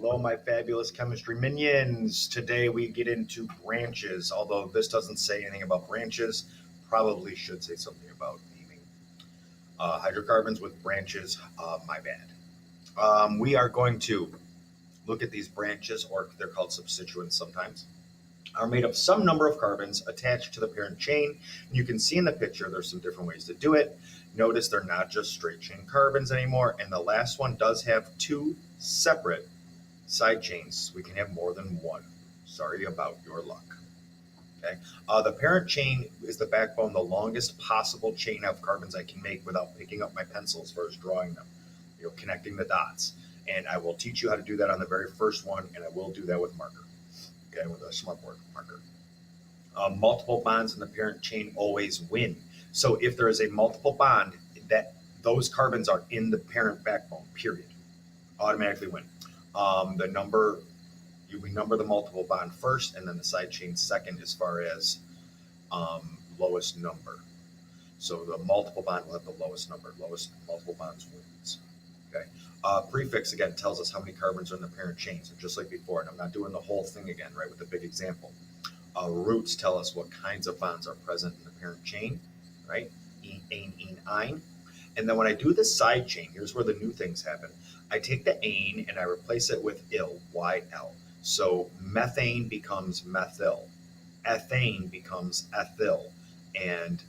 Hello, my fabulous chemistry minions. Today we get into branches, although this doesn't say anything about branches. Probably should say something about naming hydrocarbons with branches. My bad. We are going to look at these branches, or they're called substituents sometimes, are made of some number of carbons attached to the parent chain. You can see in the picture there's some different ways to do it. Notice they're not just straight chain carbons anymore, and the last one does have two separate side chains. We can have more than one. Sorry about your luck. Okay. The parent chain is the backbone, the longest possible chain of carbons I can make without picking up my pencil as far as drawing them, connecting the dots. And I will teach you how to do that on the very first one, and I will do that with marker, okay, with a smartboard marker. Multiple bonds in the parent chain always win. So if there is a multiple bond, that those carbons are in the parent backbone, period. Automatically win. We number the multiple bond first, and then the side chain second as far as lowest number. So the multiple bond will have the lowest number. Lowest multiple bonds wins. Okay. Prefix again tells us how many carbons are in the parent chain. So just like before, and I'm not doing the whole thing again, right, with the big example. Roots tell us what kinds of bonds are present in the parent chain, right? Ane, ein. And then when I do the side chain, here's where the new things happen. I take the ane and I replace it with il, Y-L. So methane becomes methyl. Ethane becomes ethyl. And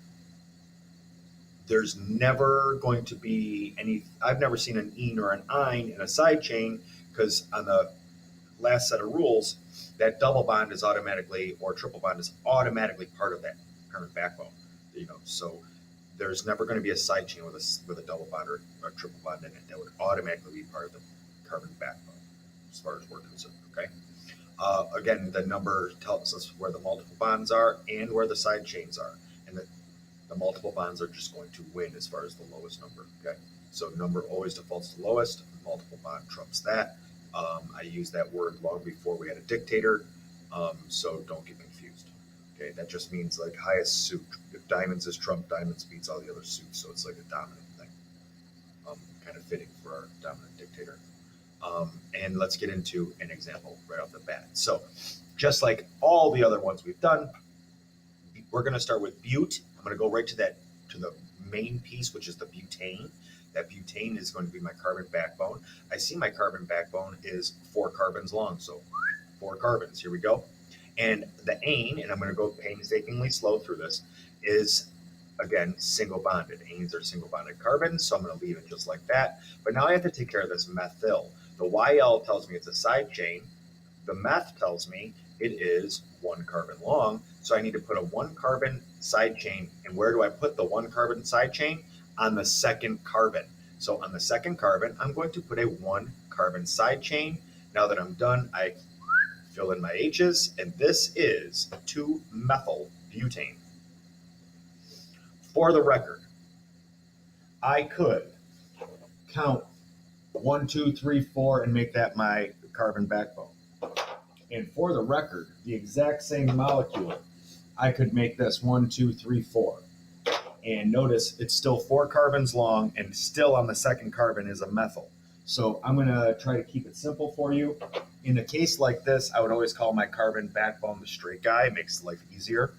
there's never going to be any, I've never seen an ene or an ein in a side chain, because on the last set of rules, that double bond is automatically, or triple bond is automatically part of that parent backbone. So there's never going to be a side chain with a double bond or a triple bond in it that would automatically be part of the carbon backbone, as far as we're concerned. Okay. Again, the number tells us where the multiple bonds are and where the side chains are, and the multiple bonds are just going to win as far as the lowest number. Okay. So number always defaults to lowest. Multiple bond trumps that. I used that word long before we had a dictator, so don't get confused. Okay, that just means like highest suit. If diamonds is trump, diamonds beats all the other suits, so it's like a dominant thing. Kind of fitting for our dominant dictator. And let's get into an example right off the bat. So just like all the other ones we've done, we're going to start with bute. I'm going to go right to the main piece, which is the butane. That butane is going to be my carbon backbone. I see my carbon backbone is 4 carbons long, so 4 carbons. Here we go. And the ane, and I'm going to go painstakingly slow through this, is, again, single bonded. Anes are single bonded carbons, so I'm going to leave it just like that. But now I have to take care of this methyl. The YL tells me it's a side chain. The meth tells me it is 1 carbon long, so I need to put a 1 carbon side chain. And where do I put the 1 carbon side chain? On the second carbon. So on the second carbon, I'm going to put a 1 carbon side chain. Now that I'm done, I fill in my H's, and this is 2-methyl butane. For the record, I could count 1, 2, 3, 4 and make that my carbon backbone. And for the record, the exact same molecule, I could make this 1, 2, 3, 4. And notice it's still 4 carbons long, and still on the second carbon is a methyl. So I'm going to try to keep it simple for you. In a case like this, I would always call my carbon backbone the straight guy. It makes life easier.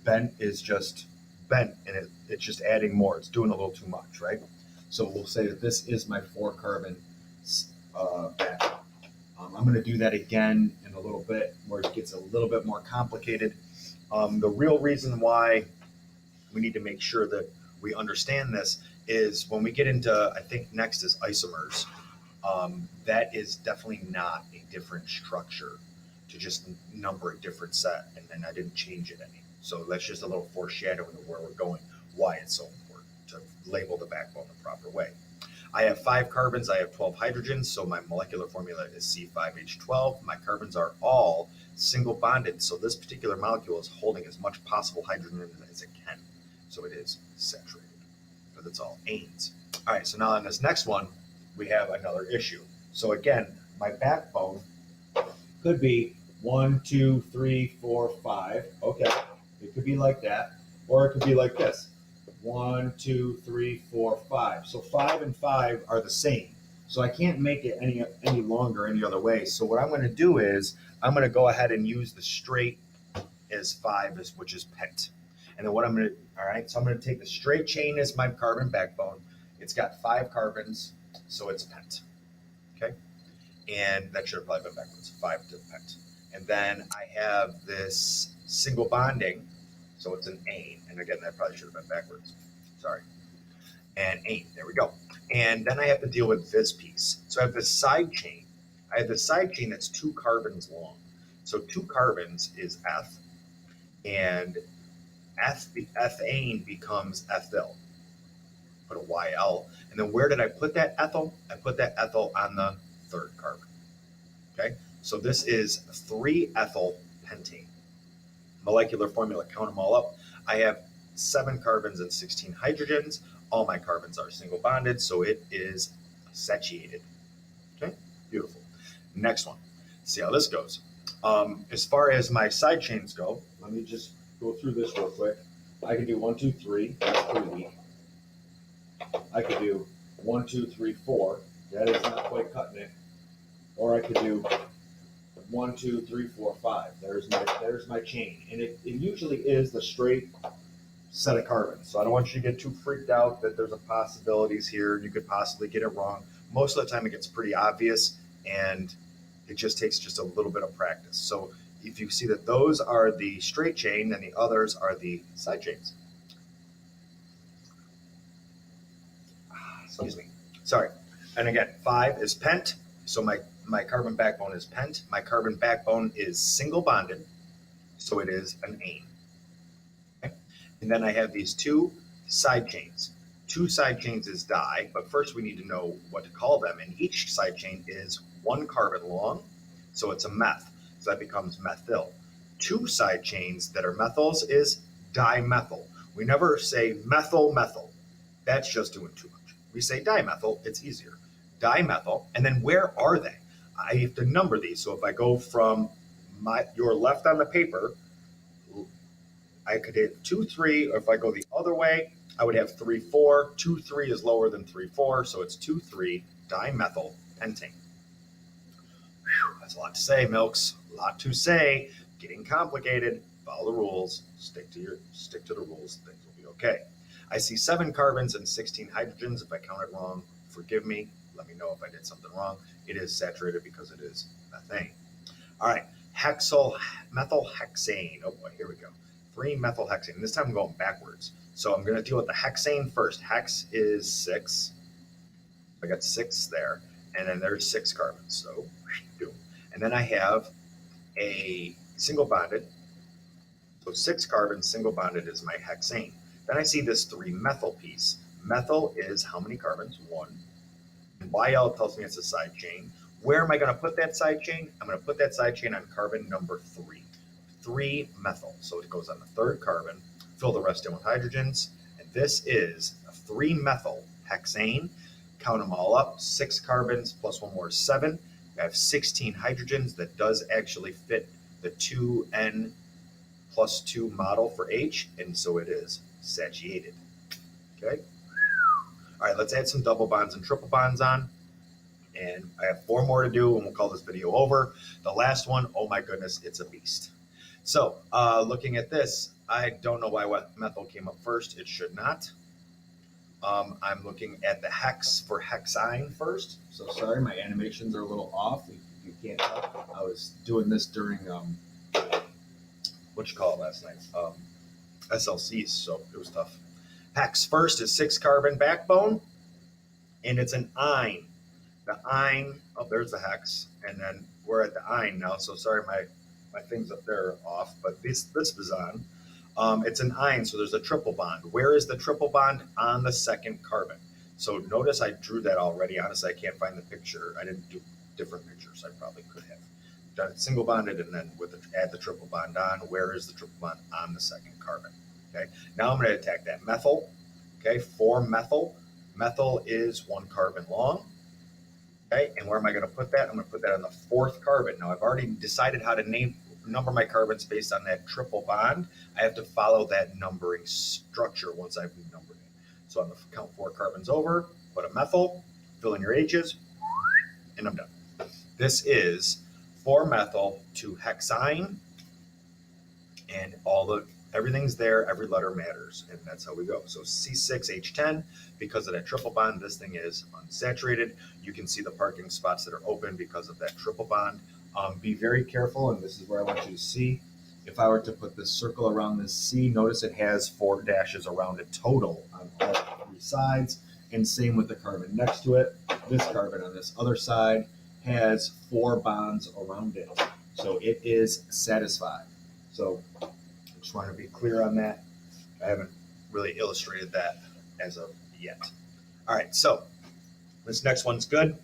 Bent is just bent, and it's just adding more. It's doing a little too much, right? So we'll say that this is my 4 carbon backbone. I'm going to do that again in a little bit, where it gets a little bit more complicated. The real reason why we need to make sure that we understand this is when we get into, I think next is isomers. That is definitely not a different structure to just number a different set, and then I didn't change it any. So that's just a little foreshadowing of where we're going, why it's so important to label the backbone the proper way. I have 5 carbons, I have 12 hydrogens, so my molecular formula is C5H12. My carbons are all single bonded, so this particular molecule is holding as much possible hydrogen as it can. So it is saturated, because it's all anes. All right, so now on this next one, we have another issue. So again, my backbone could be 1, 2, 3, 4, 5. Okay, it could be like that, or it could be like this. 1, 2, 3, 4, 5. So 5 and 5 are the same. So I can't make it any longer any other way. So what I'm going to do is I'm going to go ahead and use the straight as 5, which is pent. And then what I'm going to, all right, so I'm going to take the straight chain as my carbon backbone. It's got 5 carbons, so it's pent. Okay. And that should have probably been backwards, 5 to pent. And then I have this single bonding, so it's an ane. And again, that probably should have been backwards. Sorry. And ane, there we go. And then I have to deal with this piece. So I have this side chain. I have the side chain that's 2 carbons long. So 2 carbons is F, and ethane becomes ethyl. Put a YL. And then where did I put that ethyl? I put that ethyl on the 3rd carbon. Okay, so this is 3-ethyl pentane. Molecular formula, count them all up. I have 7 carbons and 16 hydrogens. All my carbons are single bonded, so it is satiated. Okay, beautiful. Next one. See how this goes. As far as my side chains go, let me just go through this real quick. I can do 1, 2, 3. That's pretty weak. I could do 1, 2, 3, 4. That is not quite cutting it. Or I could do 1, 2, 3, 4, 5. There's my chain, and it usually is the straight set of carbons. So I don't want you to get too freaked out that there's a possibilities here. You could possibly get it wrong. Most of the time, it gets pretty obvious, and it just takes just a little bit of practice. So if you see that those are the straight chain, then the others are the side chains. Excuse me. Sorry. And again, 5 is pent. So my carbon backbone is pent. My carbon backbone is single bonded. So it is an ane. Okay? And then I have these 2 side chains. 2 side chains is di, but first we need to know what to call them. And each side chain is 1 carbon long. So it's a meth. So that becomes methyl. 2 side chains that are methyls is dimethyl. We never say methyl. That's just doing too much. We say dimethyl, it's easier. Dimethyl, and then where are they? I have to number these. So if I go from your left on the paper, I could hit 2, 3, or if I go the other way, I would have 3, 4. 2, 3 is lower than 3, 4, so it's 2, 3 dimethyl pentane. Whew, that's a lot to say, Milks. A lot to say. Getting complicated. Follow the rules. Stick to the rules. Things will be okay. I see 7 carbons and 16 hydrogens. If I counted wrong, forgive me. Let me know if I did something wrong. It is saturated because it is methane. All right, methylhexane. Oh boy, here we go. 3-methylhexane. This time I'm going backwards. So I'm going to deal with the hexane first. Hex is 6. I got 6 there. And then there's 6 carbons. So, boom. And then I have a single bonded. So 6 carbons, single bonded is my hexane. Then I see this 3-methyl piece. Methyl is how many carbons? 1. And YL tells me it's a side chain. Where am I going to put that side chain? I'm going to put that side chain on carbon number 3. 3-methyl. So it goes on the 3rd carbon. Fill the rest in with hydrogens. And this is a 3-methyl hexane. Count them all up. 6 carbons plus 1 more is 7. I have 16 hydrogens. That does actually fit the 2N plus 2 model for H. And so it is satiated. Okay. All right, let's add some double bonds and triple bonds on. And I have 4 more to do, and we'll call this video over. The last one, oh my goodness, it's a beast. So looking at this, I don't know why methyl came up first. It should not. I'm looking at the hex for hexine first. So sorry, my animations are a little off. If you can't tell, I was doing this during, what you call it last night? SLCs, so it was tough. Hex first is 6 carbon backbone, and it's an ine. The ine, oh, there's the hex, and then we're at the ine now. So sorry, my things up there are off, but this is on. It's an ine, so there's a triple bond. Where is the triple bond? On the 2nd carbon. So notice I drew that already. Honestly, I can't find the picture. I didn't do different pictures. I probably could have done it single bonded and then add the triple bond on. Where is the triple bond? On the 2nd carbon. Okay. Now I'm going to attack that methyl. Okay. 4-methyl. Methyl is 1 carbon long. Okay. And where am I going to put that? I'm going to put that on the 4th carbon. Now I've already decided how to number my carbons based on that triple bond. I have to follow that numbering structure once I've numbered it. So I'm going to count 4 carbons over, put a methyl, fill in your H's, and I'm done. This is 4-methyl 2-hexyne, and everything's there, every letter matters, and that's how we go. So C6H10, because of that triple bond, this thing is unsaturated. You can see the parking spots that are open because of that triple bond. Be very careful, and this is where I want you to see. If I were to put this circle around this C, notice it has 4 dashes around it total on all 3 sides, and same with the carbon next to it. This carbon on this other side has 4 bonds around it, so it is satisfied. So I just want to be clear on that. I haven't really illustrated that as of yet. All right, so this next one's good.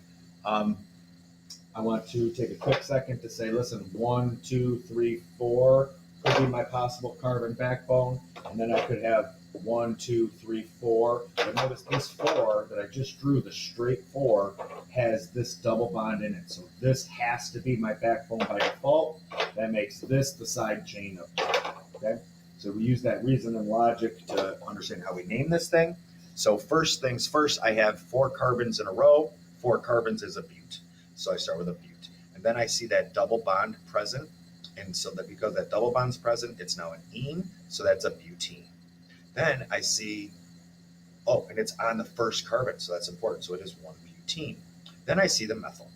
I want to take a quick second to say, listen, 1, 2, 3, 4 could be my possible carbon backbone, and then I could have 1, 2, 3, 4. But notice this 4 that I just drew, the straight 4, has this double bond in it. So this has to be my backbone by default. That makes this the side chain of carbon, okay? So we use that reason and logic to understand how we name this thing. So first things first, I have 4 carbons in a row. 4 carbons is a bute. So I start with a bute. And then I see that double bond present. And so that because that double bond's present, it's now an ene. So that's a butene. Then I see, oh, and it's on the first carbon. So that's important. So it is 1-butene. Then I see the methyl.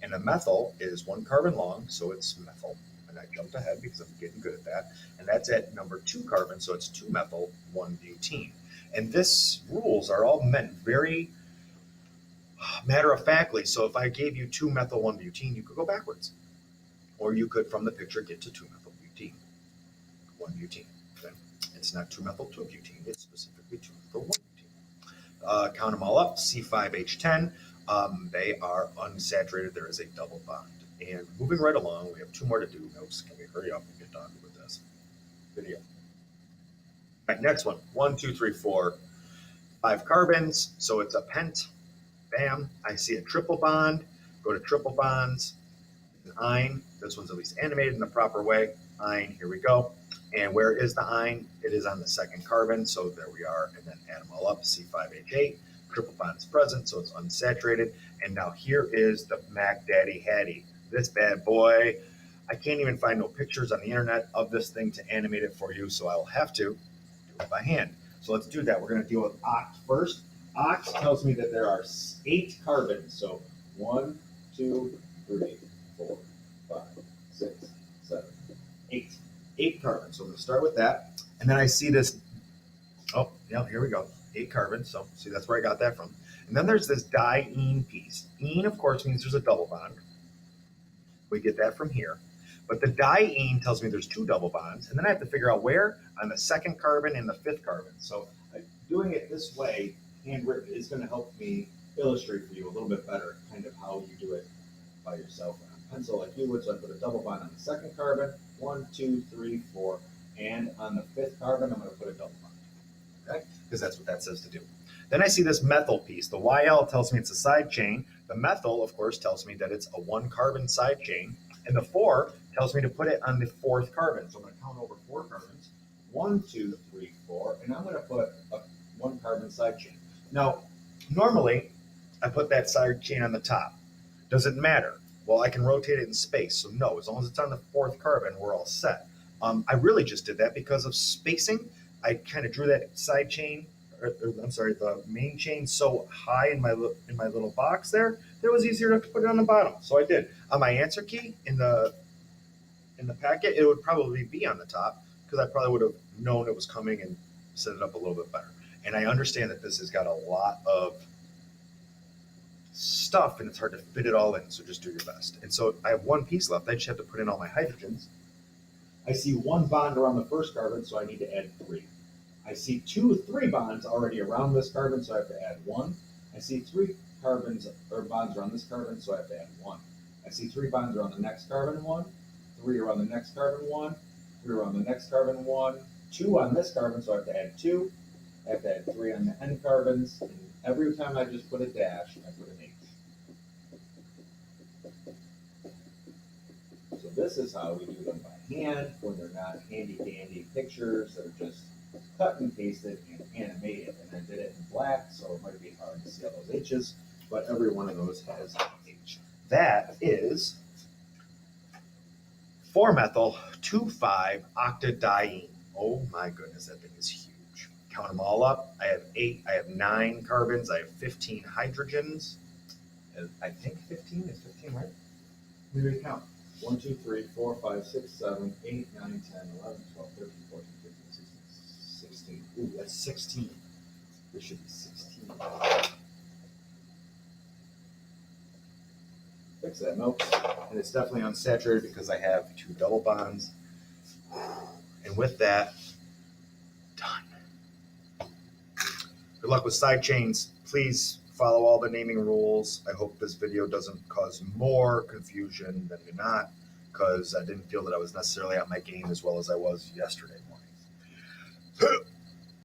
And the methyl is 1 carbon long. So it's methyl. And I jumped ahead because I'm getting good at that. And that's at number 2 carbon. So it's 2-methyl, 1-butene. And this rules are all meant very matter-of-factly. So if I gave you 2-methyl 1-butene, you could go backwards. Or you could, from the picture, get to 2-methyl butene, 1-butene. Okay? It's not 2-methyl 2-butene. It's specifically 2-methyl 1-butene. Count them all up. C5H10. They are unsaturated. There is a double bond. And moving right along, we have 2 more to do. Notes, can we hurry up and get done with this video? All right, next one. 1, 2, 3, 4, 5 carbons. So it's a pent. Bam. I see a triple bond. Go to triple bonds. An ine. This one's at least animated in the proper way. Ine. Here we go. And where is the ine? It is on the 2nd carbon. So there we are. And then add them all up. C5H8. Triple bond is present, so it's unsaturated. And now here is the Mac Daddy Hattie. This bad boy. I can't even find no pictures on the internet of this thing to animate it for you, so I'll have to do it by hand. So let's do that. We're going to deal with oct first. Oct tells me that there are 8 carbons. So 1, 2, 3, 4, 5, 6, 7, 8. 8 carbons. So I'm going to start with that. And then I see this. Oh, yeah, here we go. 8 carbons. So see, that's where I got that from. And then there's this diene piece. Ene, of course, means there's a double bond. We get that from here. But the diene tells me there's 2 double bonds. And then I have to figure out where on the 2nd carbon and the 5th carbon. So doing it this way, handwritten, is going to help me illustrate for you a little bit better kind of how you do it by yourself on a pencil like you would. So I put a double bond on the 2nd carbon, 1, 2, 3, 4. And on the 5th carbon, I'm going to put a double bond. Okay? Because that's what that says to do. Then I see this methyl piece. The YL tells me it's a side chain. The methyl, of course, tells me that it's a 1 carbon side chain. And the 4 tells me to put it on the 4th carbon. So I'm going to count over 4 carbons. 1, 2, 3, 4. And I'm going to put a 1 carbon side chain. Now, normally, I put that side chain on the top. Does it matter? Well, I can rotate it in space. So no, as long as it's on the 4th carbon, we're all set. I really just did that because of spacing. I kind of drew that side chain, the main chain so high in my little box there, that it was easier to put it on the bottom. So I did. On my answer key in the packet, it would probably be on the top because I probably would have known it was coming and set it up a little bit better. And I understand that this has got a lot of stuff and it's hard to fit it all in, so just do your best. And so I have 1 piece left. I just have to put in all my hydrogens. I see 1 bond around the 1st carbon, so I need to add 3. I see 3 bonds already around this carbon, so I have to add 1. I see 3 carbons or bonds around this carbon, so I have to add 1. I see 3 bonds around the next carbon, 1. 3 around the next carbon, 1. 3 around the next carbon, 1. 2 on this carbon, so I have to add 2. I have to add 3 on the end carbons. And every time I just put a dash, I put an H. So this is how we do them by hand when they're not handy-dandy pictures that are just cut and pasted and animated. And I did it in black, so it might be hard to see all those H's, but every one of those has an H. that is 4-methyl 2,5-octadiene. Oh my goodness, that thing is huge. Count them all up. I have 9 carbons. I have 15 hydrogens. I think 15 is 15, right? Let me count. 1, 2, 3, 4, 5, 6, 7, 8, 9, 10, 11, 12, 13, 14, 15, 16. Ooh, that's 16. There should be 16. Fix that, nope. And it's definitely unsaturated because I have 2 double bonds. And with that, done. Good luck with side chains. Please follow all the naming rules. I hope this video doesn't cause more confusion than not, because I didn't feel that I was necessarily at my game as well as I was yesterday morning.